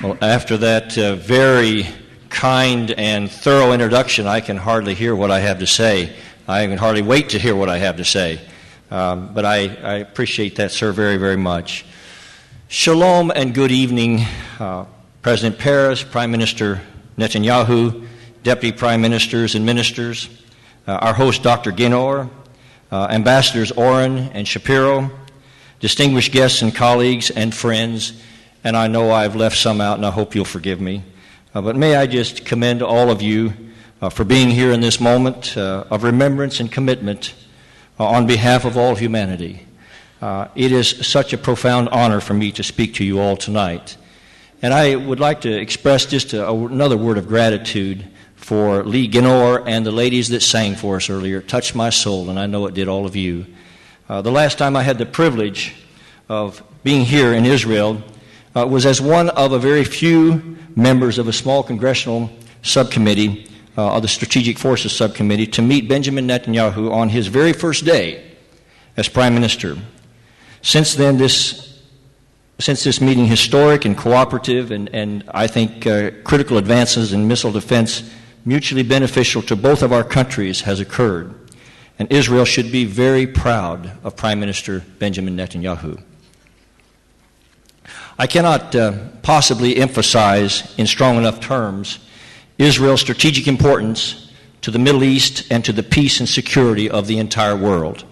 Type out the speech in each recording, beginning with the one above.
Well, after that very kind and thorough introduction, I can hardly hear what I have to say. I can hardly wait to hear what I have to say. But I appreciate that, sir, very, very much. Shalom and good evening, President Peres, Prime Minister Netanyahu, Deputy Prime Ministers and Ministers, our host, Dr. Ginor, Ambassadors Oren and Shapiro, distinguished guests and colleagues and friends, and I know I've left some out, and I hope you'll forgive me. But may I just commend all of you for being here in this moment of remembrance and commitment on behalf of all humanity. It is such a profound honor for me to speak to you all tonight. And I would like to express just another word of gratitude for Lee Ginor and the ladies that sang for us earlier. It touched my soul, and I know it did all of you. The last time I had the privilege of being here in Israel was as one of a very few members of a small congressional subcommittee, of the Strategic Forces Subcommittee, to meet Benjamin Netanyahu on his very first day as Prime Minister. Since then, this meeting, historic and cooperative, and I think critical advances in missile defense, mutually beneficial to both of our countries, has occurred. And Israel should be very proud of Prime Minister Benjamin Netanyahu. I cannot possibly emphasize in strong enough terms Israel's strategic importance to the Middle East and to the peace and security of the entire world.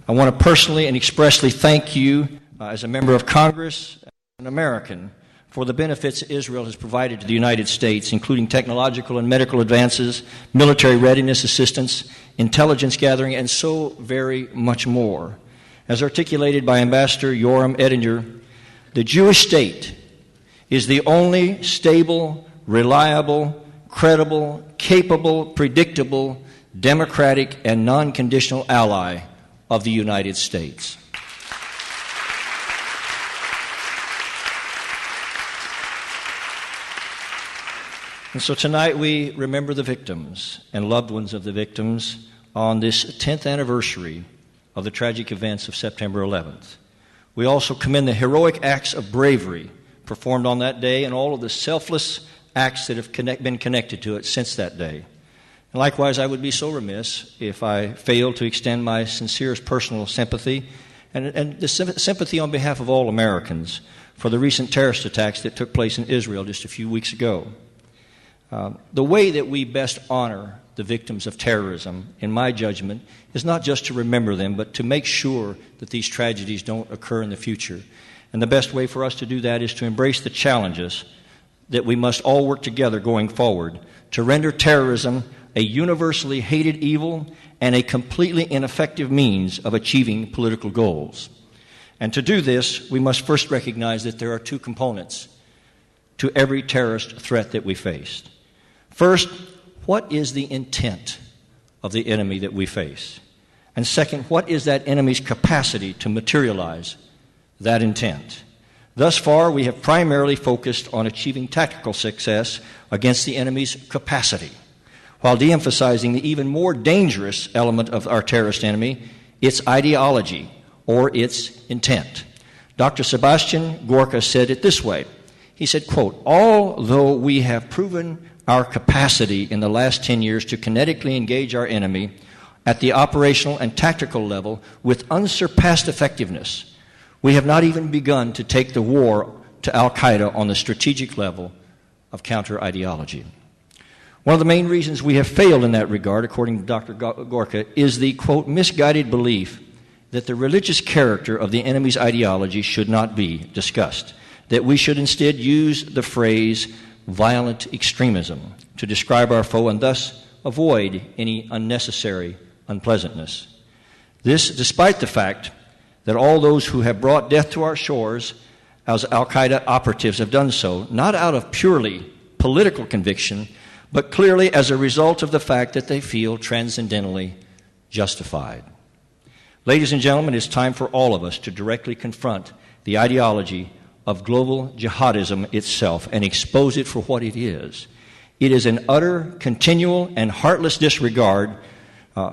I want to personally and expressly thank you as a member of Congress, an American, for the benefits Israel has provided to the United States, including technological and medical advances, military readiness assistance, intelligence gathering, and so very much more. As articulated by Ambassador Yoram Ettinger, the Jewish state is the only stable, reliable, credible, capable, predictable, democratic, and non-conditional ally of the United States. And so tonight we remember the victims and loved ones of the victims on this 10th anniversary of the tragic events of September 11th. We also commend the heroic acts of bravery performed on that day and all of the selfless acts that have been connected to it since that day. And likewise, I would be so remiss if I failed to extend my sincerest personal sympathy and the sympathy on behalf of all Americans for the recent terrorist attacks that took place in Israel just a few weeks ago. The way that we best honor the victims of terrorism, in my judgment, is not just to remember them, but to make sure that these tragedies don't occur in the future. And the best way for us to do that is to embrace the challenges that we must all work together going forward to render terrorism a universally hated evil and a completely ineffective means of achieving political goals. And to do this, we must first recognize that there are two components to every terrorist threat that we face. First, what is the intent of the enemy that we face? And second, what is that enemy's capacity to materialize that intent? Thus far, we have primarily focused on achieving tactical success against the enemy's capacity, while de-emphasizing the even more dangerous element of our terrorist enemy, its ideology or its intent. Dr. Sebastian Gorka said it this way. He said, quote, "Although we have proven our capacity in the last 10 years to kinetically engage our enemy at the operational and tactical level with unsurpassed effectiveness, we have not even begun to take the war to Al-Qaeda on the strategic level of counter-ideology." One of the main reasons we have failed in that regard, according to Dr. Gorka, is the, quote, "misguided belief that the religious character of the enemy's ideology should not be discussed, that we should instead use the phrase violent extremism to describe our foe and thus avoid any unnecessary unpleasantness. This despite the fact that all those who have brought death to our shores as Al-Qaeda operatives have done so, not out of purely political conviction, but clearly as a result of the fact that they feel transcendentally justified. Ladies and gentlemen, it's time for all of us to directly confront the ideology of global jihadism itself and expose it for what it is. It is an utter, continual, and heartless disregard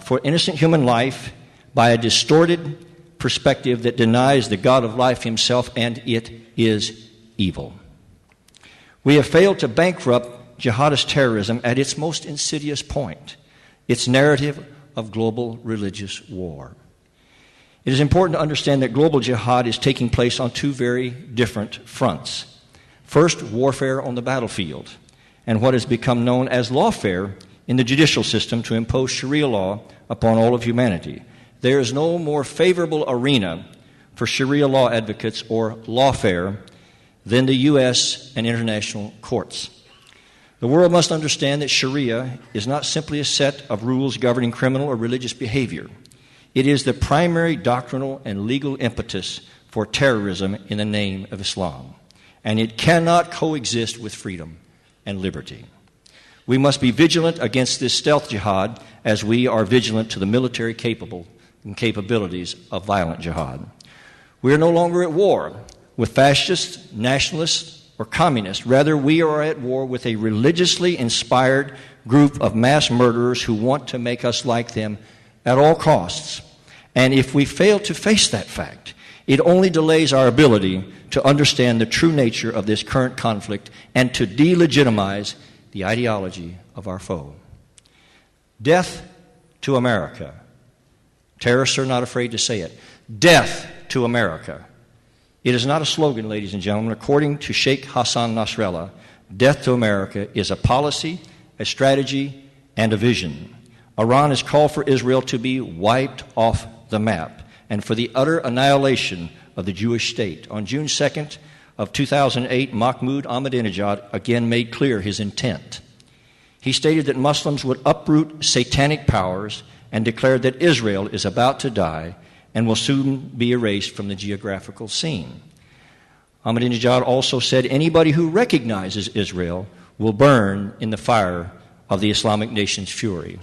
for innocent human life by a distorted perspective that denies the God of life himself, and it is evil. We have failed to bankrupt jihadist terrorism at its most insidious point, its narrative of global religious war. It is important to understand that global jihad is taking place on two very different fronts. First, warfare on the battlefield, and what has become known as lawfare in the judicial system to impose Sharia law upon all of humanity. There is no more favorable arena for Sharia law advocates or lawfare than the U.S. and international courts. The world must understand that Sharia is not simply a set of rules governing criminal or religious behavior. It is the primary doctrinal and legal impetus for terrorism in the name of Islam, and it cannot coexist with freedom and liberty. We must be vigilant against this stealth jihad as we are vigilant to the military capabilities of violent jihad. We are no longer at war with fascists, nationalists, or communists. Rather, we are at war with a religiously inspired group of mass murderers who want to make us like them at all costs. And if we fail to face that fact, it only delays our ability to understand the true nature of this current conflict and to delegitimize the ideology of our foe. Death to America. Terrorists are not afraid to say it. Death to America. It is not a slogan, ladies and gentlemen. According to Sheikh Hassan Nasrallah, death to America is a policy, a strategy, and a vision. Iran has called for Israel to be wiped off the map and for the utter annihilation of the Jewish state. On June 2nd of 2008, Mahmoud Ahmadinejad again made clear his intent. He stated that Muslims would uproot satanic powers and declared that Israel is about to die and will soon be erased from the geographical scene. Ahmadinejad also said anybody who recognizes Israel will burn in the fire of the Islamic nation's fury.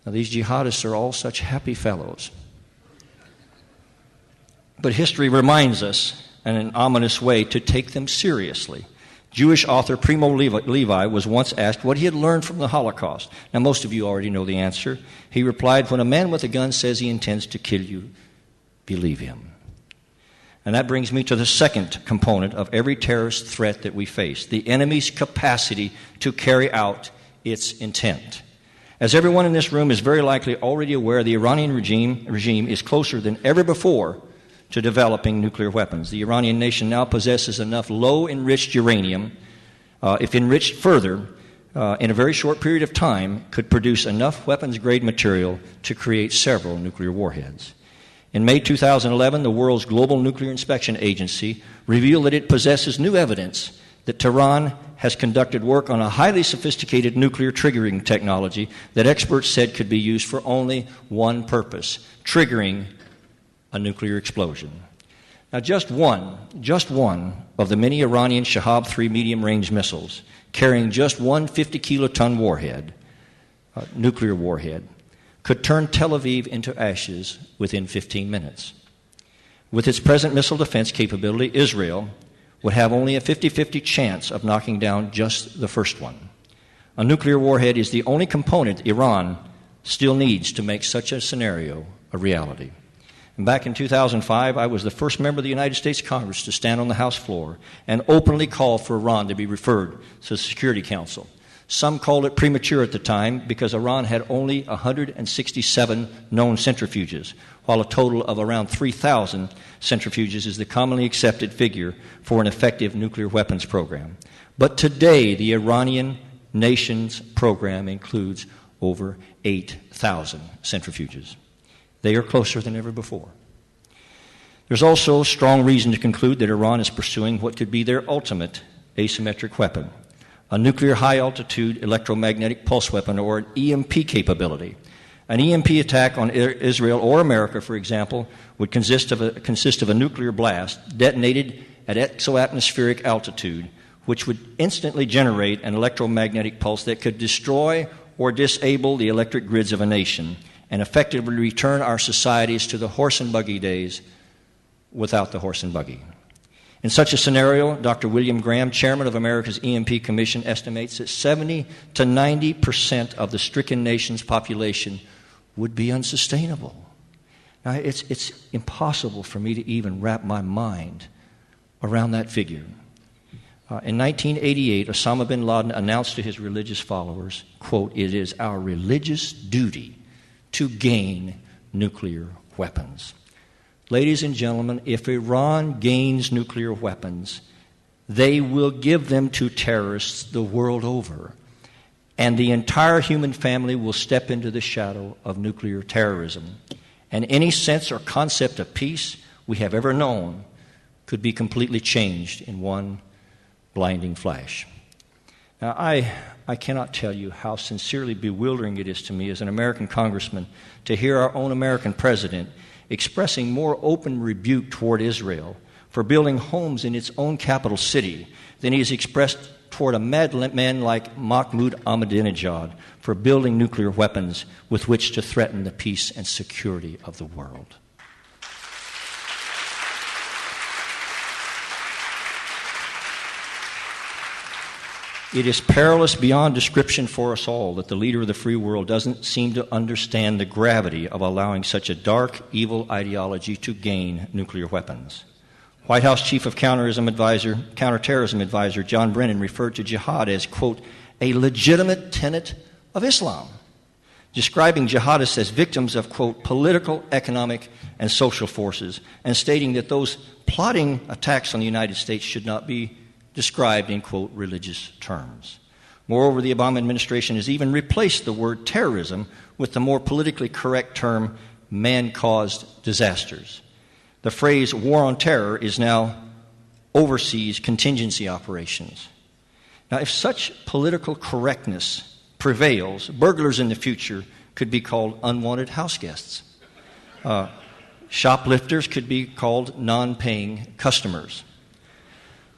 Now, these jihadists are all such happy fellows. But history reminds us, in an ominous way, to take them seriously. Jewish author Primo Levi was once asked what he had learned from the Holocaust. Now, most of you already know the answer. He replied, when a man with a gun says he intends to kill you, believe him. And that brings me to the second component of every terrorist threat that we face, the enemy's capacity to carry out its intent. As everyone in this room is very likely already aware, the Iranian regime is closer than ever before to developing nuclear weapons. The Iranian nation now possesses enough low-enriched uranium, if enriched further, in a very short period of time, could produce enough weapons-grade material to create several nuclear warheads. In May 2011, the world's Global Nuclear Inspection Agency revealed that it possesses new evidence that Tehran has conducted work on a highly sophisticated nuclear triggering technology that experts said could be used for only one purpose, triggering a nuclear explosion. Now, just one of the many Iranian Shahab-3 medium-range missiles carrying just one 50-kiloton warhead, nuclear warhead, could turn Tel Aviv into ashes within 15 minutes. With its present missile defense capability, Israel would have only a 50-50 chance of knocking down just the first one. A nuclear warhead is the only component Iran still needs to make such a scenario a reality. And back in 2005, I was the first member of the United States Congress to stand on the House floor and openly call for Iran to be referred to the Security Council. Some called it premature at the time because Iran had only 167 known centrifuges, while a total of around 3,000 centrifuges is the commonly accepted figure for an effective nuclear weapons program. But today, the Iranian nation's program includes over 8,000 centrifuges. They are closer than ever before. There's also strong reason to conclude that Iran is pursuing what could be their ultimate asymmetric weapon, a nuclear high-altitude electromagnetic pulse weapon, or an EMP capability. An EMP attack on Israel or America, for example, would consist of a nuclear blast detonated at exoatmospheric altitude, which would instantly generate an electromagnetic pulse that could destroy or disable the electric grids of a nation and effectively return our societies to the horse and buggy days without the horse and buggy. In such a scenario, Dr. William Graham, chairman of America's EMP Commission, estimates that 70 to 90% of the stricken nation's population would be unsustainable. Now, it's impossible for me to even wrap my mind around that figure. In 1988, Osama bin Laden announced to his religious followers, quote, "It is our religious duty to gain nuclear weapons." Ladies and gentlemen, if Iran gains nuclear weapons, they will give them to terrorists the world over, and the entire human family will step into the shadow of nuclear terrorism. And any sense or concept of peace we have ever known could be completely changed in one blinding flash. Now, I cannot tell you how sincerely bewildering it is to me as an American congressman to hear our own American president expressing more open rebuke toward Israel for building homes in its own capital city than he has expressed toward a madman like Mahmoud Ahmadinejad for building nuclear weapons with which to threaten the peace and security of the world. It is perilous beyond description for us all that the leader of the free world doesn't seem to understand the gravity of allowing such a dark, evil ideology to gain nuclear weapons. White House Chief of Counterterrorism Advisor John Brennan referred to jihad as, quote, "a legitimate tenet of Islam," describing jihadists as victims of, quote, "political, economic, and social forces," and stating that those plotting attacks on the United States should not be described in, quote, "religious terms." Moreover, the Obama administration has even replaced the word terrorism with the more politically correct term man-caused disasters. The phrase war on terror is now overseas contingency operations. Now, if such political correctness prevails, burglars in the future could be called unwanted house guests. Shoplifters could be called non-paying customers.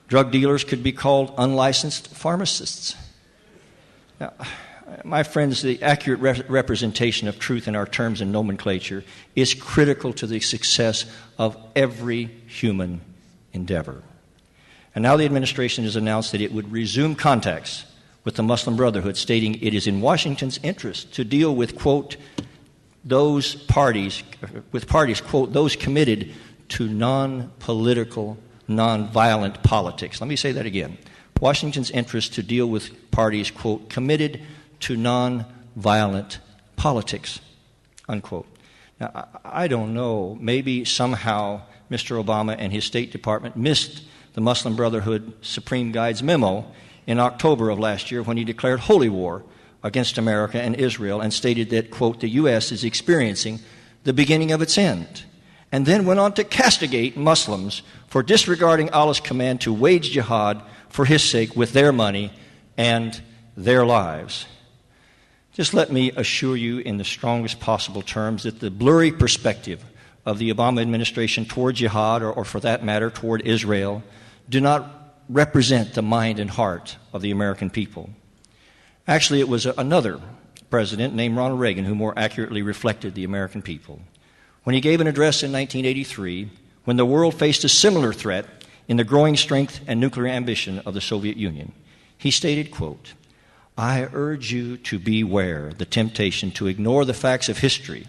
Drug dealers could be called unlicensed pharmacists. Now, my friends, the accurate representation of truth in our terms and nomenclature is critical to the success of every human endeavor. And now the administration has announced that it would resume contacts with the Muslim Brotherhood, stating it is in Washington's interest to deal with, quote, those parties, quote, those committed to non-political, non-violent politics. Let me say that again. Washington's interest to deal with parties, quote, committed to non-violent politics, unquote. Now, I don't know. Maybe somehow Mr. Obama and his State Department missed the Muslim Brotherhood Supreme Guide's memo in October of last year when he declared holy war against America and Israel and stated that, quote, the U.S. is experiencing the beginning of its end, and then went on to castigate Muslims for disregarding Allah's command to wage jihad for his sake with their money and their lives. Just let me assure you in the strongest possible terms that the blurry perspective of the Obama administration toward jihad, or for that matter, toward Israel, do not represent the mind and heart of the American people. Actually, it was another president named Ronald Reagan who more accurately reflected the American people. When he gave an address in 1983, when the world faced a similar threat in the growing strength and nuclear ambition of the Soviet Union, he stated, quote, I urge you to beware the temptation to ignore the facts of history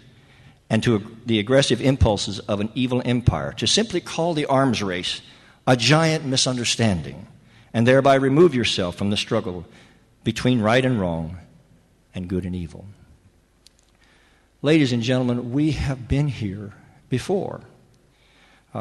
and to the aggressive impulses of an evil empire, to simply call the arms race a giant misunderstanding, and thereby remove yourself from the struggle between right and wrong and good and evil. Ladies and gentlemen, we have been here before.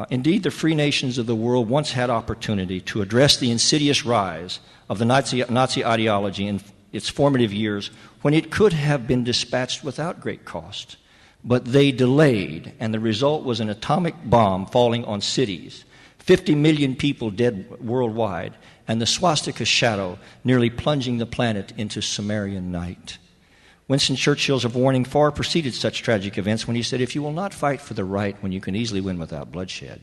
Indeed, the free nations of the world once had opportunity to address the insidious rise of the Nazi ideology in its formative years when it could have been dispatched without great cost. But they delayed, and the result was an atomic bomb falling on cities, 50 million people dead worldwide, and the swastika shadow nearly plunging the planet into Sumerian night. Winston Churchill's warning far preceded such tragic events when he said, if you will not fight for the right when you can easily win without bloodshed,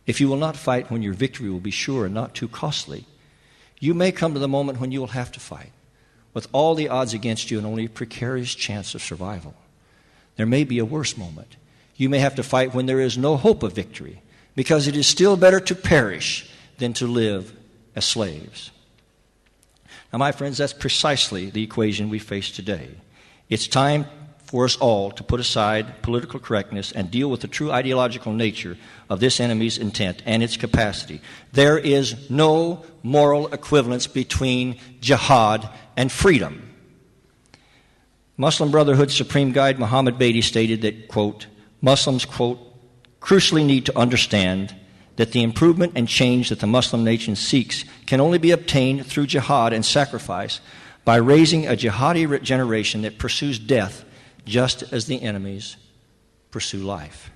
if you will not fight when your victory will be sure and not too costly, you may come to the moment when you will have to fight, with all the odds against you and only a precarious chance of survival. There may be a worse moment. You may have to fight when there is no hope of victory, because it is still better to perish than to live as slaves. Now, my friends, that's precisely the equation we face today. It's time for us all to put aside political correctness and deal with the true ideological nature of this enemy's intent and its capacity. There is no moral equivalence between jihad and freedom. Muslim Brotherhood Supreme Guide Muhammad Beatty stated that, quote, Muslims, quote, crucially need to understand that the improvement and change that the Muslim nation seeks can only be obtained through jihad and sacrifice by raising a jihadi generation that pursues death just as the enemies pursue life.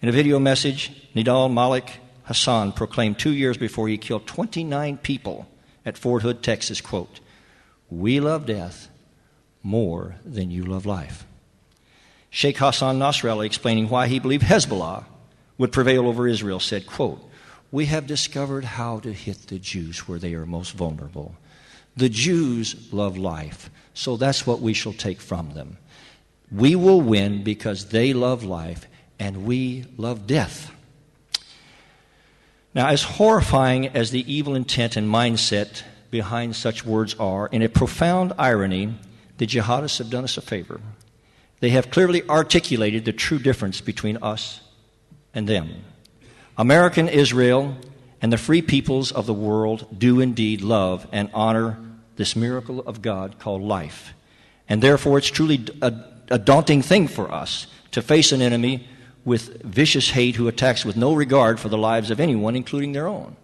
In a video message, Nidal Malik Hassan proclaimed 2 years before he killed 29 people at Fort Hood, Texas, quote, we love death more than you love life. Sheikh Hassan Nasrallah, explaining why he believed Hezbollah would prevail over Israel, said, quote, we have discovered how to hit the Jews where they are most vulnerable. The Jews love life, so that's what we shall take from them. We will win because they love life and we love death. Now, as horrifying as the evil intent and mindset behind such words are, in a profound irony, the jihadists have done us a favor. They have clearly articulated the true difference between us and them. American Israel and the free peoples of the world do indeed love and honor this miracle of God called life. And therefore it's truly a daunting thing for us to face an enemy with vicious hate who attacks with no regard for the lives of anyone, including their own.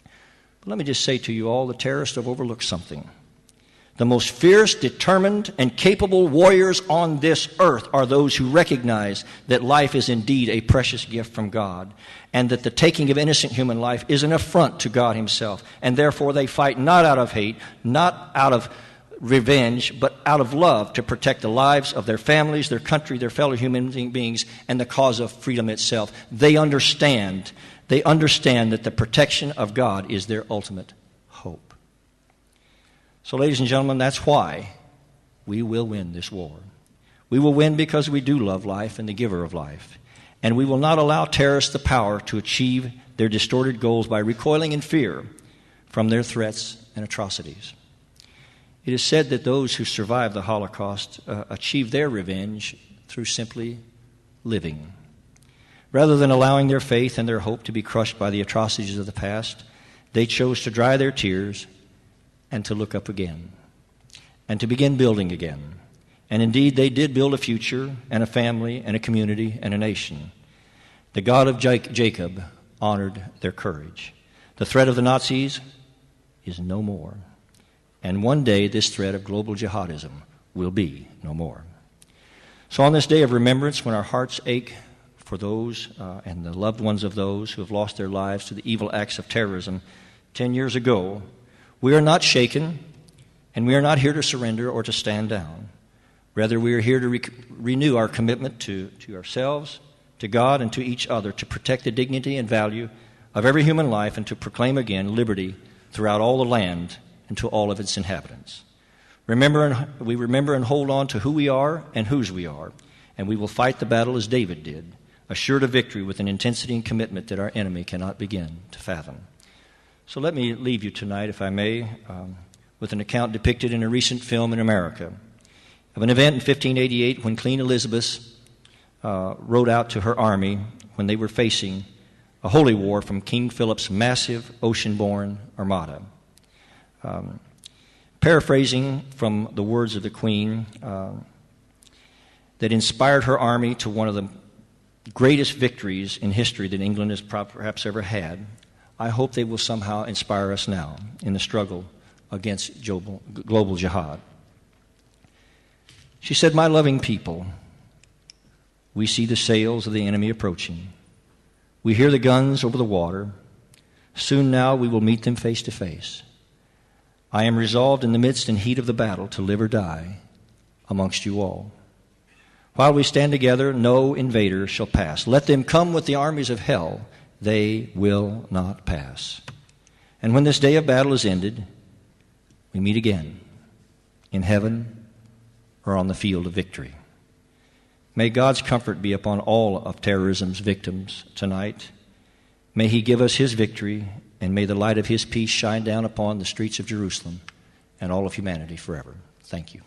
But let me just say to you all, the terrorists have overlooked something. The most fierce, determined, and capable warriors on this earth are those who recognize that life is indeed a precious gift from God, and that the taking of innocent human life is an affront to God himself, and therefore they fight not out of hate, not out of revenge, but out of love to protect the lives of their families, their country, their fellow human beings, and the cause of freedom itself. They understand that the protection of God is their ultimate hope. So, ladies and gentlemen, that's why we will win this war. We will win because we do love life and the giver of life. And we will not allow terrorists the power to achieve their distorted goals by recoiling in fear from their threats and atrocities. It is said that those who survived the Holocaust achieved their revenge through simply living. Rather than allowing their faith and their hope to be crushed by the atrocities of the past, they chose to dry their tears and to look up again, and to begin building again. And indeed, they did build a future, and a family, and a community, and a nation. The God of Jacob honored their courage. The threat of the Nazis is no more. And one day, this threat of global jihadism will be no more. So on this day of remembrance, when our hearts ache for those and the loved ones of those who have lost their lives to the evil acts of terrorism 10 years ago, we are not shaken, and we are not here to surrender or to stand down. Rather, we are here to renew our commitment to ourselves, to God, and to each other, to protect the dignity and value of every human life, and to proclaim again liberty throughout all the land and to all of its inhabitants. We remember and hold on to who we are and whose we are, and we will fight the battle as David did, assured of victory with an intensity and commitment that our enemy cannot begin to fathom. So let me leave you tonight, if I may, with an account depicted in a recent film in America of an event in 1588 when Queen Elizabeth rode out to her army when they were facing a holy war from King Philip's massive ocean-borne armada. Paraphrasing from the words of the Queen that inspired her army to one of the greatest victories in history that England has perhaps ever had, I hope they will somehow inspire us now in the struggle against global jihad. She said, "My loving people, we see the sails of the enemy approaching. We hear the guns over the water. Soon now we will meet them face to face. I am resolved in the midst and heat of the battle to live or die amongst you all. While we stand together, no invader shall pass. Let them come with the armies of hell. They will not pass. And when this day of battle is ended, we meet again in heaven or on the field of victory." May God's comfort be upon all of terrorism's victims tonight. May He give us His victory, and may the light of His peace shine down upon the streets of Jerusalem and all of humanity forever. Thank you.